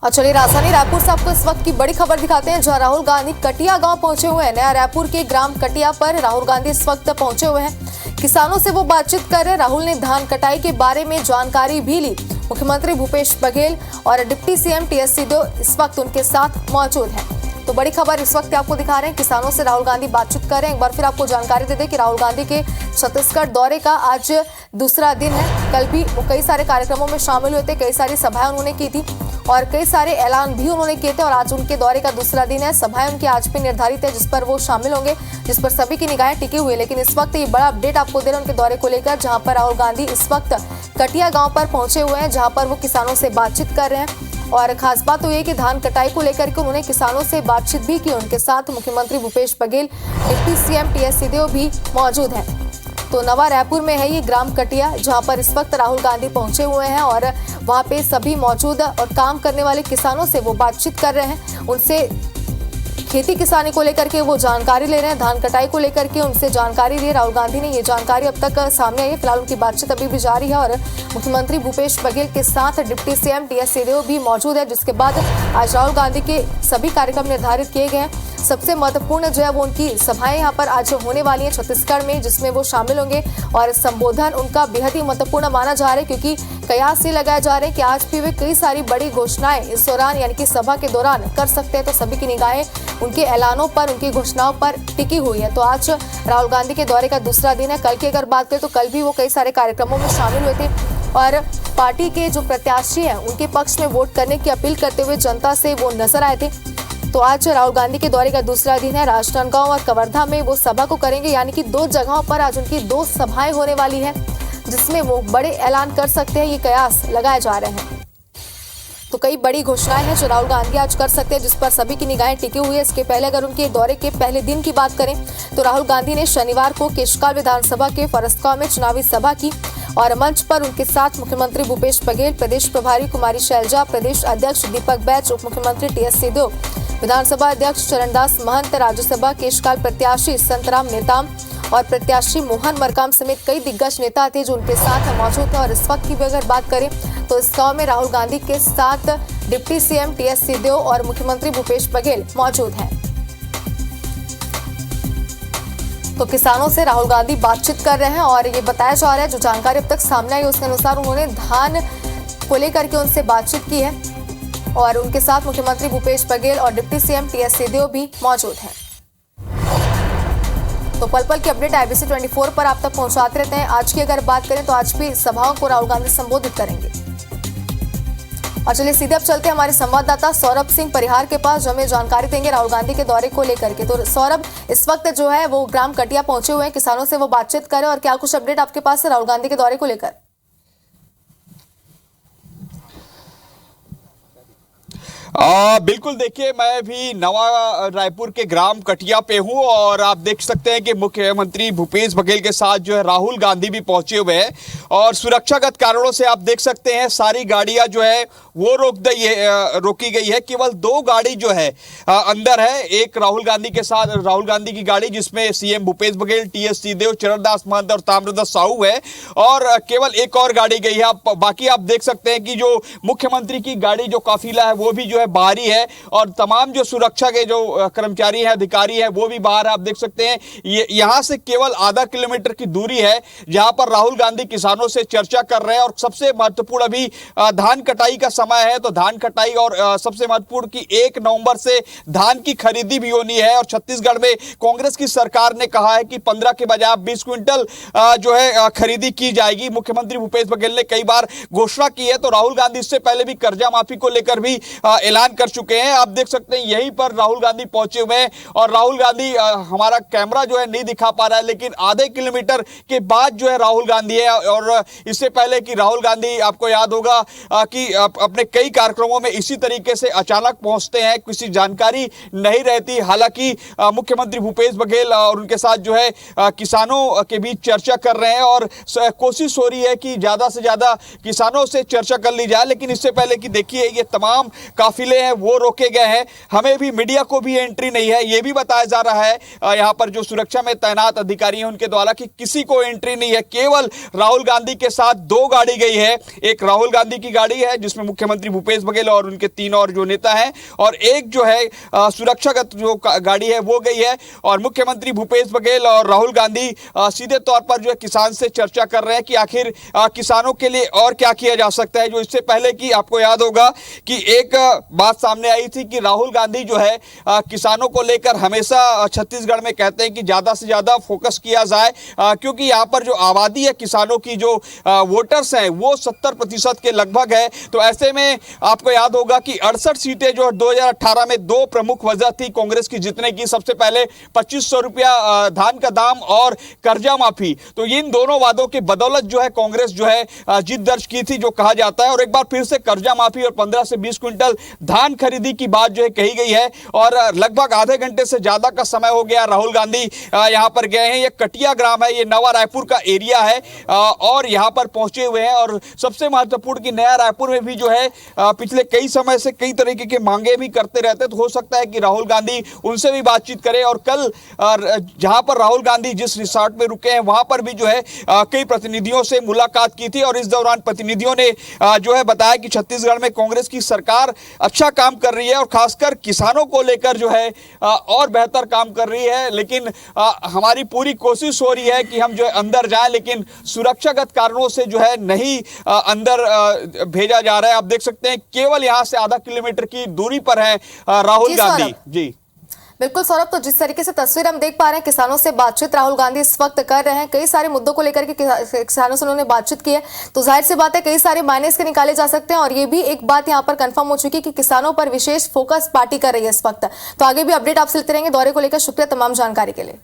और चलिए राजधानी रायपुर से आपको इस वक्त की बड़ी खबर दिखाते हैं, जहां राहुल गांधी कटिया गांव पहुंचे हुए हैं। नया रायपुर के ग्राम कटिया पर राहुल गांधी इस वक्त पहुंचे हुए हैं। किसानों से वो बातचीत कर रहे हैं। राहुल ने धान कटाई के बारे में जानकारी भी ली। मुख्यमंत्री भूपेश बघेल और डिप्टी सीएम टीएस सिंहदेव इस वक्त उनके साथ मौजूद हैं। तो बड़ी खबर इस वक्त आपको दिखा रहे हैं, किसानों से राहुल गांधी बातचीत कर रहे हैं। एक बार फिर आपको जानकारी दे दें कि राहुल गांधी के छत्तीसगढ़ दौरे का आज दूसरा दिन है। कल भी वो कई सारे कार्यक्रमों में शामिल हुए थे, कई सारी सभाएं उन्होंने की थी और कई सारे ऐलान भी उन्होंने किए थे। और आज उनके दौरे का दूसरा दिन है। सभाएं उनकी आज भी निर्धारित है जिस पर वो शामिल होंगे, जिस पर सभी की निगाहें टिकी हुई है। लेकिन इस वक्त ये बड़ा अपडेट आपको दे रहे हैं उनके दौरे को लेकर, जहां पर राहुल गांधी इस वक्त कटिया गांव पर पहुंचे हुए हैं, जहां पर वो किसानों से बातचीत कर रहे हैं। और खास बात तो ये कि धान कटाई को लेकर के उन्होंने किसानों से बातचीत भी की। उनके साथ मुख्यमंत्री Bhupesh Baghel, deputy CM TS Singhdeo भी मौजूद हैं। तो नवा रायपुर में है ये ग्राम कटिया, जहां पर इस वक्त राहुल गांधी पहुंचे हुए हैं और वहां पे सभी मौजूद और काम करने वाले किसानों से वो बातचीत कर रहे हैं। उनसे खेती किसानी को लेकर के वो जानकारी ले रहे हैं, धान कटाई को लेकर के उनसे जानकारी दी राहुल गांधी ने। ये जानकारी अब तक सामने आई है। फिलहाल उनकी बातचीत अभी भी जारी है और मुख्यमंत्री भूपेश बघेल के साथ डिप्टी सीएम टीएस सिंहदेव भी मौजूद है, जिसके बाद आज राहुल गांधी के सभी कार्यक्रम निर्धारित किए गए हैं। सबसे महत्वपूर्ण जो है वो उनकी सभाएं यहाँ पर आज होने वाली हैं छत्तीसगढ़ में, जिसमें वो शामिल होंगे। और संबोधन उनका बेहद ही महत्वपूर्ण माना जा रहा है, क्योंकि कयास ये लगाए जा रहे हैं कि आज भी वे कई सारी बड़ी घोषणाएं इस दौरान यानी कि सभा के दौरान कर सकते हैं। तो सभी की निगाहें उनके ऐलानों पर, उनकी घोषणाओं पर टिकी हुई है। तो आज राहुल गांधी के दौरे का दूसरा दिन है। कल की अगर बात करें तो कल भी वो कई सारे कार्यक्रमों में शामिल हुए थे और पार्टी के जो प्रत्याशी हैं उनके पक्ष में वोट करने की अपील करते हुए जनता से वो नजर आए थे। तो आज राहुल गांधी के दौरे का दूसरा दिन है। राजनांदगांव और कवर्धा में वो सभा को करेंगे, यानी कि 2 जगहों पर आज उनकी 2 सभाएं होने वाली है, जिसमें वो बड़े ऐलान कर सकते हैं। ये कयास लगाए जा रहे हैं। तो कई बड़ी घोषणाएं हैं जो राहुल गांधी आज कर सकते हैं, जिस पर सभी की निगाहें टिकी हुई है। इसके पहले अगर उनके दौरे के पहले दिन की बात करें तो राहुल गांधी ने शनिवार को केशकाल विधानसभा के फरसगांव में चुनावी सभा की और मंच पर उनके साथ मुख्यमंत्री भूपेश बघेल, प्रदेश प्रभारी कुमारी शैलजा, प्रदेश अध्यक्ष दीपक बैच, उप मुख्यमंत्री टीएस सिंहदेव, विधानसभा अध्यक्ष चरणदास महंत, राज्यसभा केशकाल प्रत्याशी संतराम नेताम और प्रत्याशी मोहन मरकाम समेत कई दिग्गज नेता थे जो उनके साथ मौजूद थे। और इस वक्त की भी अगर बात करें तो इस गांव में राहुल गांधी के साथ डिप्टी सीएम टीएस सिंहदेव और मुख्यमंत्री भूपेश बघेल मौजूद हैं। तो किसानों से राहुल गांधी बातचीत कर रहे हैं और ये बताया जा रहा है, जो जानकारी अब तक सामने आई उसके अनुसार उन्होंने धान को लेकर के उनसे बातचीत की है और उनके साथ मुख्यमंत्री भूपेश बघेल और डिप्टी सीएम टीएस सिंहदेव भी मौजूद हैं। तो पल पल की अपडेट IBC 24 पर आप तक पहुंचाते रहते हैं। आज की अगर बात करें तो आज भी सभाओं को राहुल गांधी संबोधित करेंगे। और चलिए सीधे अब चलते हैं हमारे संवाददाता सौरभ सिंह परिहार के पास, जो हमें जानकारी देंगे राहुल गांधी के दौरे को लेकर के। तो सौरभ, इस वक्त जो है वो ग्राम कटिया पहुंचे हुए हैं, किसानों से वो बातचीत करें और क्या कुछ अपडेट आपके पास है राहुल गांधी के दौरे को लेकर? बिल्कुल, देखिए मैं भी नवा रायपुर के ग्राम कटिया पे हूँ और आप देख सकते हैं कि मुख्यमंत्री भूपेश बघेल के साथ जो है राहुल गांधी भी पहुंचे हुए हैं और सुरक्षागत कारणों से आप देख सकते हैं सारी गाड़ियां जो है वो रोकी गई है। केवल 2 गाड़ी जो है अंदर है। एक राहुल गांधी के साथ राहुल गांधी की गाड़ी जिसमें सीएम भूपेश बघेल, टीएस सिंहदेव, चरणदास महंत और ताम्रध्वज साहू है और केवल एक और गाड़ी गई है। बाकी आप देख सकते हैं कि जो मुख्यमंत्री की गाड़ी जो काफिला है वो भी जो है बाहरी है और तमाम जो सुरक्षा के जो कर्मचारी हैं, अधिकारी हैं, वो भी बाहर है। आप देख सकते हैं यहां से केवल आधा किलोमीटर की दूरी है जहां पर राहुल गांधी किसानों से चर्चा कर रहे हैं। और सबसे महत्वपूर्ण अभी धान कटाई का समय है, तो धान कटाई और सबसे महत्वपूर्ण कि 1 नवंबर से धान की खरीदी भी होनी है। और छत्तीसगढ़ में कांग्रेस की सरकार ने कहा है कि 15 के बजाय 20 क्विंटल जो है खरीदी की जाएगी। मुख्यमंत्री भूपेश बघेल ने कई बार घोषणा की है। तो राहुल गांधी इससे पहले भी कर्जा माफी को लेकर भी ऐलान कर चुके हैं। आप देख सकते हैं यहीं पर राहुल गांधी पहुंचे हुए हैं और राहुल गांधी, हमारा कैमरा जो है नहीं दिखा पा रहा है, लेकिन आधे किलोमीटर के बाद जो है राहुल गांधी है। और इससे पहले कि राहुल गांधी, आपको याद होगा कि अपने कई कार्यक्रमों में इसी तरीके से अचानक पहुंचते हैं, किसी जानकारी नहीं रहती। हालांकि मुख्यमंत्री भूपेश बघेल और उनके साथ जो है किसानों के बीच चर्चा कर रहे हैं और कोशिश हो रही है कि ज्यादा से ज्यादा किसानों से चर्चा कर ली जाए। लेकिन इससे पहले कि देखिए ये तमाम काफी काफिले हैं वो रोके गए हैं, हमें भी मीडिया को भी एंट्री नहीं है, ये भी बताया जा रहा है यहाँ पर जो सुरक्षा में तैनात अधिकारी हैं उनके द्वारा कि किसी को एंट्री नहीं है। केवल राहुल गांधी के साथ 2 गाड़ी गई है, एक राहुल गांधी की गाड़ी है जिसमें मुख्यमंत्री भूपेश बघेल और उनके 3 और जो नेता हैं, और एक जो है सुरक्षागत जो गाड़ी है वो गई है। और मुख्यमंत्री भूपेश बघेल और राहुल गांधी सीधे तौर पर जो है किसान से चर्चा कर रहे हैं कि आखिर किसानों के लिए और क्या किया जा सकता है। जो इससे पहले कि आपको याद होगा कि एक बात सामने आई थी कि राहुल गांधी जो है किसानों को लेकर हमेशा छत्तीसगढ़ में कहते हैं कि ज्यादा से ज्यादा फोकस किया जाए, क्योंकि यहाँ पर जो आबादी है किसानों की जो वोटर्स हैं वो 70% के लगभग है। तो ऐसे में आपको याद होगा कि 68 सीटें जो 2018 में 2 प्रमुख वजह थी कांग्रेस की जीतने की। सबसे पहले 2500 रुपया धान का दाम और कर्जा माफी, तो इन दोनों वादों के बदौलत जो है कांग्रेस जो है जीत दर्ज की थी जो कहा जाता है। और एक बार फिर से कर्जा माफी और 15 से 20 क्विंटल धान खरीदी की बात जो है कही गई है। और लगभग आधे घंटे से ज्यादा का समय हो गया राहुल गांधी यहां पर गए हैं। ये कटिया ग्राम है, ये नवा रायपुर का एरिया है और यहां पर पहुंचे हुए हैं। और सबसे महत्वपूर्ण कि नया रायपुर में भी जो है पिछले कई समय से कई तरीके के मांगे भी करते रहते, तो हो सकता है कि राहुल गांधी उनसे भी बातचीत करें। और कल जहां पर राहुल गांधी जिस रिसोर्ट में रुके हैं वहां पर भी जो है कई प्रतिनिधियों से मुलाकात की थी। और इस दौरान प्रतिनिधियों ने जो है बताया कि छत्तीसगढ़ में कांग्रेस की सरकार अच्छा काम कर रही है और खासकर किसानों को लेकर जो है और बेहतर काम कर रही है। लेकिन हमारी पूरी कोशिश हो रही है कि हम जो है अंदर जाएं, लेकिन सुरक्षागत कारणों से जो है नहीं अंदर भेजा जा रहा है। आप देख सकते हैं केवल यहां से आधा किलोमीटर की दूरी पर है राहुल गांधी जी। बिल्कुल सौरभ, तो जिस तरीके से तस्वीर हम देख पा रहे हैं किसानों से बातचीत राहुल गांधी इस वक्त कर रहे हैं, कई सारे मुद्दों को लेकर के किसानों से उन्होंने बातचीत की है, तो जाहिर सी बात है कई सारे मायने इसके निकाले जा सकते हैं। और ये भी एक बात यहां पर कंफर्म हो चुकी है कि किसानों पर विशेष फोकस पार्टी कर रही है इस वक्त। तो आगे भी अपडेट आपसे लेते रहेंगे। दौरे को लेकर शुक्रिया तमाम जानकारी के लिए।